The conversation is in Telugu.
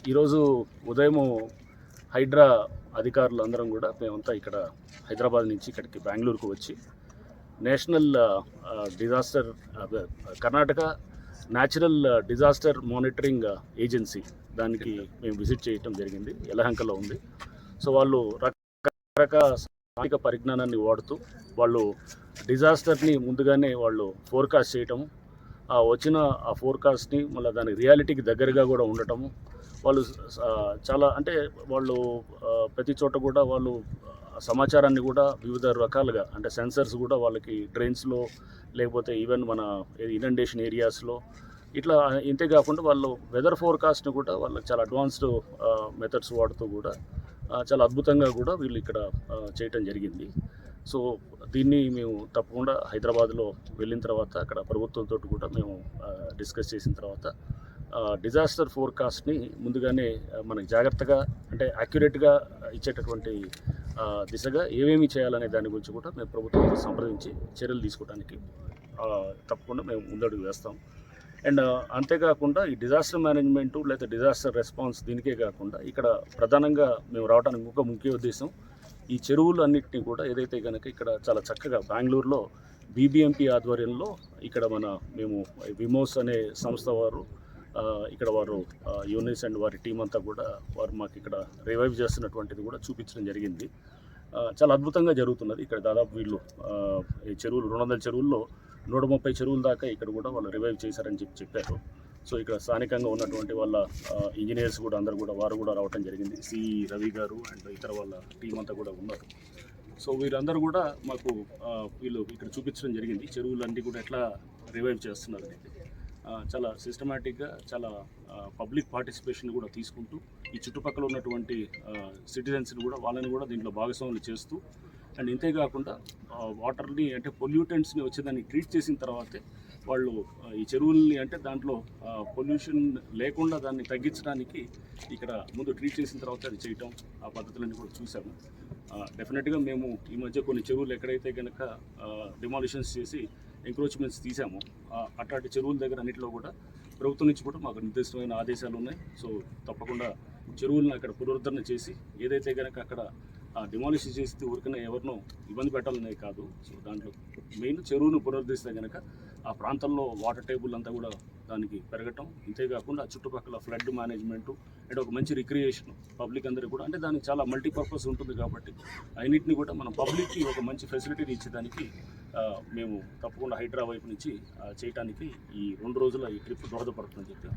ఈరోజు ఉదయము హైడ్రా అధికారులు అందరం కూడా మేమంతా ఇక్కడ హైదరాబాద్ నుంచి ఇక్కడికి బెంగళూరుకు వచ్చి national disaster Karnataka natural disaster monitoring agency దానికి మేము విజిట్ చేయటం జరిగింది. యలహంకలో ఉంది. సో వాళ్ళు రకరకాల సాంకేతిక పరిజ్ఞానాన్ని వాడుతూ వాళ్ళు డిజాస్టర్ని ముందుగానే వాళ్ళు ఫోర్కాస్ట్ చేయటము, వచ్చిన ఆ ఫోర్కాస్ట్ని మళ్ళీ దాని రియాలిటీకి దగ్గరగా కూడా ఉండటము, వాళ్ళు చాలా అంటే వాళ్ళు ప్రతి చోట కూడా వాళ్ళు సమాచారాన్ని కూడా వివిధ రకాలుగా అంటే సెన్సర్స్ కూడా వాళ్ళకి డ్రైన్స్లో లేకపోతే ఈవెన్ మన ఇనండేషన్ ఏరియాస్లో ఇట్లా ఇంతే కాకుండా వాళ్ళు వెదర్ ఫోర్కాస్ట్ని కూడా వాళ్ళకి చాలా అడ్వాన్స్డ్ మెథడ్స్ వాడుతూ కూడా చాలా అద్భుతంగా కూడా వీళ్ళు ఇక్కడ చేయటం జరిగింది. సో దీన్ని మేము తప్పకుండా హైదరాబాద్లో వెళ్ళిన తర్వాత అక్కడ ప్రభుత్వంతో కూడా మేము డిస్కస్ చేసిన తర్వాత డిజాస్టర్ ఫోర్కాస్ట్ని ముందుగానే మనకి జాగ్రత్తగా అంటే యాక్యురేట్గా ఇచ్చేటటువంటి దిశగా ఏమేమి చేయాలనే దాని గురించి కూడా మేము ప్రభుత్వంతో సంప్రదించి చర్యలు తీసుకోవడానికి తప్పకుండా మేము ముందడుగు వేస్తాం. అండ్ అంతేకాకుండా ఈ డిజాస్టర్ మేనేజ్మెంటు లేదా డిజాస్టర్ రెస్పాన్స్ దీనికే కాకుండా ఇక్కడ ప్రధానంగా మేము రావడానికి ఇంకొక ముఖ్య ఉద్దేశం ఈ చెరువులు అన్నింటినీ కూడా ఏదైతే కనుక ఇక్కడ చాలా చక్కగా బెంగళూరులో బీబీఎంపీ ఆధ్వర్యంలో ఇక్కడ మేము విమోస్ అనే సంస్థ వారు ఇక్కడ వారు యూనిస్ అండ్ వారి టీం అంతా కూడా వారు మాకు ఇక్కడ రివైవ్ చేస్తున్నటువంటిది కూడా చూపించడం జరిగింది. చాలా అద్భుతంగా జరుగుతున్నది. ఇక్కడ దాదాపు వీళ్ళు ఈ చెరువులు 200 చెరువుల్లో 130 చెరువుల దాకా ఇక్కడ కూడా వాళ్ళు రివైవ్ చేశారని చెప్పారు. సో ఇక్కడ స్థానికంగా ఉన్నటువంటి వాళ్ళ ఇంజనీర్స్ కూడా అందరూ కూడా వారు కూడా రావడం జరిగింది. సి రవి గారు అండ్ ఇతర వాళ్ళ టీం అంతా కూడా ఉన్నారు. సో వీరందరూ కూడా మాకు వీళ్ళు ఇక్కడ చూపించడం జరిగింది చెరువులన్నీ కూడా ఎట్లా రివైవ్ చేస్తున్నారు అనేది. చాలా సిస్టమేటిక్గా చాలా పబ్లిక్ పార్టిసిపేషన్ కూడా తీసుకుంటూ ఈ చుట్టుపక్కల ఉన్నటువంటి సిటిజన్స్ని కూడా వాళ్ళని కూడా దీంట్లో భాగస్వాములు చేస్తూ అండ్ ఇంతేకాకుండా వాటర్ని అంటే పొల్యూటెంట్స్ని వచ్చేదాన్ని ట్రీట్ చేసిన తర్వాతే వాళ్ళు ఈ చెరువుల్ని అంటే దాంట్లో పొల్యూషన్ లేకుండా దాన్ని తగ్గించడానికి ఇక్కడ ముందు ట్రీట్ చేసిన తర్వాత అది చేయటం ఆ పద్ధతులన్నీ కూడా చూసాము. డెఫినెట్గా మేము ఈ మధ్య కొన్ని చెరువులు ఎక్కడైతే కనుక డిమాలిషన్స్ చేసి ఎంక్రోచ్మెంట్స్ తీసాము అట్లాంటి చెరువుల దగ్గర అన్నింటిలో కూడా ప్రభుత్వం నుంచి కూడా మాకు నిర్దిష్టమైన ఆదేశాలు ఉన్నాయి. సో తప్పకుండా చెరువులను అక్కడ పునరుద్ధరణ చేసి ఏదైతే కనుక అక్కడ డిమాలిష్ చేసి ఊరికనే ఎవరినో ఇబ్బంది పెట్టాలనే కాదు. సో దాంట్లో మెయిన్ చెరువును పునరుద్ధరిస్తే కనుక ఆ ప్రాంతంలో వాటర్ టేబుల్ అంతా కూడా దానికి పెరగటం, ఇంతేకాకుండా చుట్టుపక్కల ఫ్లడ్ మేనేజ్మెంటు అండ్ ఒక మంచి రిక్రియేషన్ పబ్లిక్ అందరికీ కూడా అంటే దానికి చాలా మల్టీపర్పస్ ఉంటుంది కాబట్టి అన్నింటినీ కూడా మనం పబ్లిక్కి ఒక మంచి ఫెసిలిటీని ఇచ్చేదానికి మేము తప్పకుండా హైడ్రా వైపు నుంచి చేయడానికి ఈ 2 రోజుల ఈ ట్రిప్ దోహదపడుతుందని చెప్పి